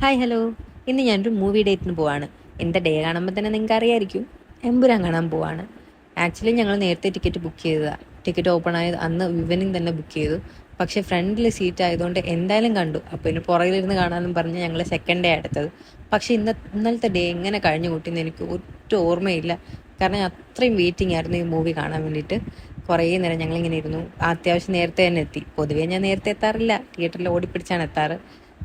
Hi hello. ഇന്ന് ഞാനൊരു movie ഡേറ്റിന് പോവാണ്. എന്താ ഡേ കാണുമ്പോൾ തന്നെ നിങ്ങൾക്ക് അറിയായിരിക്കും, എമ്പുരാൻ കാണാൻ പോവാണ്. ആക്ച്വലി ഞങ്ങൾ നേരത്തെ ടിക്കറ്റ് ബുക്ക് ചെയ്തതാണ്. ടിക്കറ്റ് ഓപ്പൺ ആയത് അന്ന് ഈവനിങ് തന്നെ ബുക്ക് ചെയ്തു. പക്ഷേ ഫ്രണ്ടിൽ സീറ്റ് ആയതുകൊണ്ട് എന്തായാലും കണ്ടു. അപ്പോൾ ഇനി പുറകിലിരുന്ന് കാണാമെന്നും പറഞ്ഞ് ഞങ്ങൾ സെക്കൻഡ് ഡേ എടുത്തത്. പക്ഷേ ഇന്നലത്തെ ഡേ എങ്ങനെ കഴിഞ്ഞു കൂട്ടിയെന്ന് എനിക്ക് ഒട്ടും ഓർമ്മയില്ല. കാരണം അത്രയും വെയിറ്റിംഗ് ആയിരുന്നു ഈ മൂവി കാണാൻ വേണ്ടിയിട്ട്. കുറേ നേരം ഞങ്ങളിങ്ങനെ ഇരുന്നു. അത്യാവശ്യം നേരത്തെ തന്നെ എത്തി. പൊതുവേ ഞാൻ നേരത്തെ എത്താറില്ല, തിയേറ്ററിൽ ഓടിപ്പിടിച്ചാണ് എത്താറ്.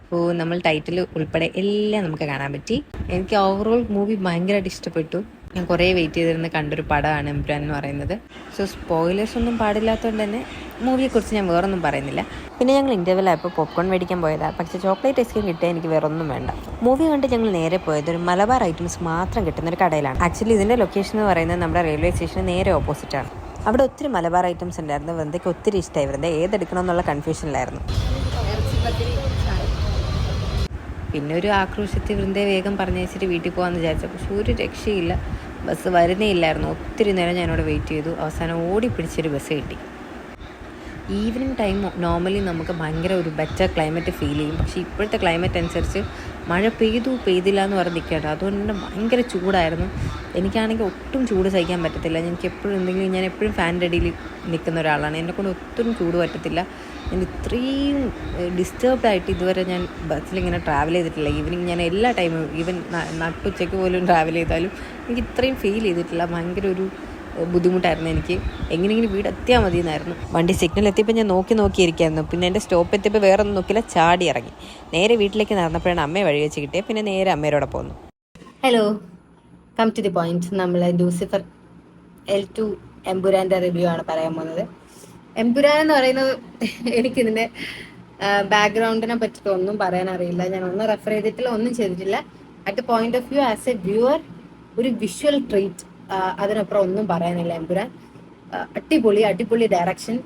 അപ്പോൾ നമ്മൾ ടൈറ്റിൽ ഉൾപ്പെടെ എല്ലാം നമുക്ക് കാണാൻ പറ്റി. എനിക്ക് ഓവറോൾ മൂവി ഭയങ്കരമായിട്ട് ഇഷ്ടപ്പെട്ടു. ഞാൻ കുറേ വെയിറ്റ് ചെയ്തിരുന്ന് കണ്ടൊരു പടമാണ് എമ്പുരാൻ എന്ന് പറയുന്നത്. സോ സ്പോയിലേഴ്സ് ഒന്നും പാടില്ലാത്തതുകൊണ്ട് തന്നെ മൂവിയെക്കുറിച്ച് ഞാൻ വേറൊന്നും പറയുന്നില്ല. പിന്നെ ഞങ്ങൾ ഇൻ്റർവെൽ ആയപ്പോൾ പോപ്കോൺ മേടിക്കാൻ പോയതാണ്. പക്ഷേ ചോക്ലേറ്റ് ഐസ്ക്രീം കിട്ടിയാൽ എനിക്ക് വേറൊന്നും വേണ്ട. മൂവി കണ്ട് ഞങ്ങൾ നേരെ പോയത് ഒരു മലബാർ ഐറ്റംസ് മാത്രം കിട്ടുന്ന ഒരു കടയിലാണ്. ആക്ച്വലി ഇതിൻ്റെ ലൊക്കേഷൻ എന്ന് പറയുന്നത് നമ്മുടെ റെയിൽവേ സ്റ്റേഷന് നേരെ ഓപ്പോസിറ്റാണ്. അവിടെ ഒത്തിരി മലബാർ ഐറ്റംസ് ഉണ്ടായിരുന്നു. വൃന്ദയ്ക്ക് ഒത്തിരി ഇഷ്ടമായി. വൃന്ദ ഏതെടുക്കണമെന്നുള്ള കൺഫ്യൂഷനിലായിരുന്നു. പിന്നെ ഒരു ആക്രോശത്തിൽ വൃന്ദയെ വേഗം പറഞ്ഞയച്ചിട്ട് വീട്ടിൽ പോകാമെന്ന് വിചാരിച്ചു. പക്ഷെ ഒരു രക്ഷയില്ല, ബസ് വരുന്നേ ഇല്ലായിരുന്നു. ഒത്തിരി നേരം ഞാനവിടെ വെയിറ്റ് ചെയ്തു. അവസാനം ഓടി പിടിച്ചൊരു ബസ് കിട്ടി. ഈവനിങ് ടൈം നോർമലി നമുക്ക് ഭയങ്കര ഒരു ബെറ്റർ ക്ലൈമറ്റ് ഫീൽ ചെയ്യും. പക്ഷേ ഇപ്പോഴത്തെ ക്ലൈമറ്റ് അനുസരിച്ച് മഴ പെയ്തില്ല എന്ന് പറഞ്ഞ് നിൽക്കേണ്ട. അതുകൊണ്ട് തന്നെ ഭയങ്കര ചൂടായിരുന്നു. എനിക്കാണെങ്കിൽ ഒട്ടും ചൂട് സഹിക്കാൻ പറ്റത്തില്ല. ഞാൻ എപ്പോഴും ഫാനിൻ്റെ അടിയിൽ നിൽക്കുന്ന ഒരാളാണ്. എന്നെക്കൊണ്ട് ഒത്തിരി ചൂട് പറ്റത്തില്ല. ഞാൻ ഇത്രയും ഡിസ്റ്റർബ്ഡ് ആയിട്ട് ഇതുവരെ ഞാൻ ബസ്സിലിങ്ങനെ ട്രാവൽ ചെയ്തിട്ടില്ല. ഈവനിങ് ഞാൻ എല്ലാ ടൈമും നട്ടുച്ചയ്ക്ക് പോലും ട്രാവൽ ചെയ്താലും എനിക്ക് ഇത്രയും ഫീൽ ചെയ്തിട്ടില്ല. ഭയങ്കര ഒരു ബുദ്ധിമുട്ടായിരുന്നു എനിക്ക്. എങ്ങനെയെങ്കിലും വീട് എത്തിയാൽ മതി എന്നായിരുന്നു. വണ്ടി സിഗ്നൽ എത്തിയപ്പോൾ ഞാൻ നോക്കിയിരിക്കായിരുന്നു. പിന്നെ എൻ്റെ സ്റ്റോപ്പ് എത്തിയപ്പോൾ വേറെ ഒന്നും നോക്കില്ല, ചാടി ഇറങ്ങി. നേരെ വീട്ടിലേക്ക് നടന്നപ്പോഴാണ് അമ്മയെ വഴി വെച്ച് കിട്ടിയത്. പിന്നെ നേരെ അമ്മയോടെ പോന്നു. Hello, come to the point. നമ്മൾ ലൂസിഫർ L2 എമ്പുരാൻ്റെ റിവ്യൂ ആണ് പറയാൻ പോകുന്നത്. എമ്പുരാൻ എന്ന് പറയുന്നത് എനിക്കിതിൻ്റെ ബാക്ക്ഗ്രൗണ്ടിനെ പറ്റിയിട്ട് ഒന്നും പറയാൻ അറിയില്ല. ഞാൻ ഒന്നും റെഫർ ചെയ്തിട്ടില്ല, ഒന്നും ചെയ്തിട്ടില്ല. At the point of view as A viewer ഒരു വിഷ്വൽ ട്രീറ്റ്, അതിനപ്പുറം ഒന്നും പറയാനില്ല. എമ്പുരാൻ അടിപൊളി ഡയറക്ഷൻ.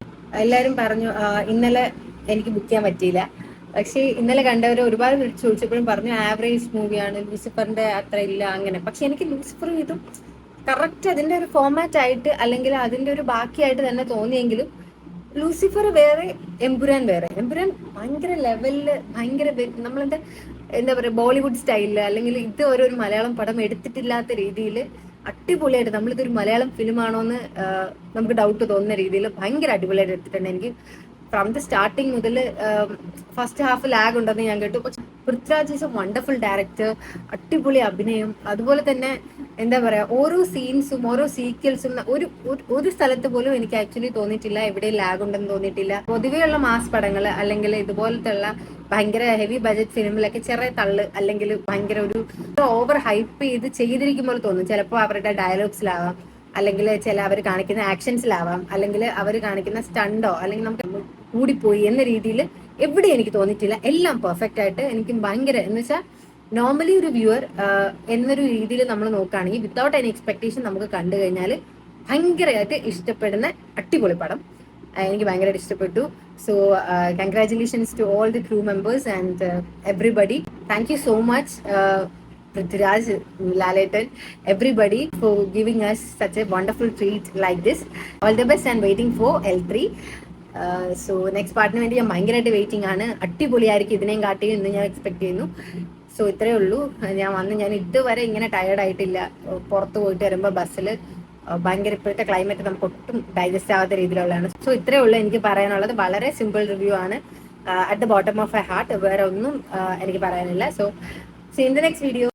എല്ലാവരും പറഞ്ഞു ഇന്നലെ എനിക്ക് ബുക്ക് ചെയ്യാൻ പറ്റിയില്ല. പക്ഷേ ഇന്നലെ കണ്ടവർ ഒരുപാട് ചോദിച്ചപ്പോഴും പറഞ്ഞു ആവറേജ് മൂവിയാണ്, ലൂസിഫറിന്റെ അത്ര ഇല്ല അങ്ങനെ. പക്ഷെ എനിക്ക് ലൂസിഫറും ഇതും കറക്റ്റ് അതിന്റെ ഒരു ഫോമാറ്റ് ആയിട്ട് അല്ലെങ്കിൽ അതിന്റെ ഒരു ബാക്കിയായിട്ട് തന്നെ തോന്നിയെങ്കിലും ലൂസിഫർ വേറെ, എമ്പുരാൻ വേറെ. എമ്പുരാൻ ഭയങ്കര ലെവലില്, ഭയങ്കര എന്താ പറയുക, ബോളിവുഡ് സ്റ്റൈലില് അല്ലെങ്കിൽ ഇത് ഒരു മലയാളം പടം എടുത്തിട്ടില്ലാത്ത രീതിയിൽ അടിപൊളിയായിട്ട്, നമ്മളിതൊരു മലയാളം ഫിലിമാണോന്ന് നമുക്ക് ഡൗട്ട് തോന്നുന്ന രീതിയിൽ ഭയങ്കര അടിപൊളിയായിട്ട് എടുത്തിട്ടുണ്ട്. എനിക്ക് ഫ്രം ദ സ്റ്റാർട്ടിങ് മുതൽ ഫസ്റ്റ് ഹാഫ് ലാഗ് ഉണ്ടെന്ന് ഞാൻ കേട്ടു. പക്ഷെ Prithviraj is A wonderful director. അടിപൊളി അഭിനയം. അതുപോലെ തന്നെ എന്താ പറയാ, ഓരോ സീൻസും ഓരോ സീക്വൽസും ഒരു സ്ഥലത്ത് പോലും എനിക്ക് ആക്ച്വലി തോന്നിയിട്ടില്ല എവിടെയും ലാഗ് ഉണ്ടെന്ന് തോന്നിയിട്ടില്ല. പൊതുവെയുള്ള മാസ് പടങ്ങൾ അല്ലെങ്കിൽ ഇതുപോലത്തെ ഉള്ള ഭയങ്കര ഹെവി ബജറ്റ് ഫിലിമിലൊക്കെ ചെറിയ തള്ള് അല്ലെങ്കിൽ ഭയങ്കര ഒരു ഓവർ ഹൈപ്പ് ചെയ്തിരിക്കും പോലെ തോന്നും. ചിലപ്പോൾ അവരുടെ ഡയലോഗ്സിലാവാം, അല്ലെങ്കിൽ അവർ കാണിക്കുന്ന ആക്ഷൻസിലാവാം, അല്ലെങ്കിൽ അവർ കാണിക്കുന്ന സ്റ്റണ്ടോ അല്ലെങ്കിൽ നമുക്ക് കൂടിപ്പോയി എന്ന രീതിയിൽ എവിടെ എനിക്ക് തോന്നിയിട്ടില്ല. എല്ലാം പെർഫെക്റ്റ് ആയിട്ട് എനിക്ക് ഭയങ്കര, എന്ന് വെച്ചാൽ നോർമലി ഒരു വ്യൂവർ എന്നൊരു രീതിയിൽ നമ്മൾ നോക്കുകയാണെങ്കിൽ വിത്തൗട്ട് എനി എക്സ്പെക്ടേഷൻ നമുക്ക് കണ്ടു കഴിഞ്ഞാൽ ഭയങ്കരമായിട്ട് ഇഷ്ടപ്പെടുന്ന അടിപൊളി പടം. എനിക്ക് ഭയങ്കരമായിട്ട് ഇഷ്ടപ്പെട്ടു. So congratulations to all the crew members and everybody. Thank you so much Prithviraj, Laletan, everybody for giving us such a wonderful treat like this. All the best and waiting for L3. So next പാർട്ടിന് വേണ്ടി ഞാൻ ഭയങ്കരമായിട്ട് waiting ആണ്. അടിപൊളിയായിരിക്കും ഇതിനെയും കാട്ടിയും എന്ന് ഞാൻ എക്സ്പെക്ട് ചെയ്യുന്നു. സോ ഇത്രയേ ഉള്ളൂ. ഞാൻ ഇതുവരെ ഇങ്ങനെ ടയേർഡ് ആയിട്ടില്ല. പുറത്ത് പോയിട്ട് വരുമ്പോൾ ബസ്സിൽ ഭയങ്കര, ഇപ്പോഴത്തെ ക്ലൈമറ്റ് നമുക്ക് ഒട്ടും ഡൈജസ്റ്റ് ആവാത്ത രീതിയിലുള്ളതാണ്. സോ ഇത്രയേ ഉള്ളൂ എനിക്ക് പറയാനുള്ളത്. വളരെ സിമ്പിൾ റിവ്യൂ ആണ്. At the bottom of A heart. വേറെ ഒന്നും എനിക്ക് പറയാനില്ല. So see you in the next video.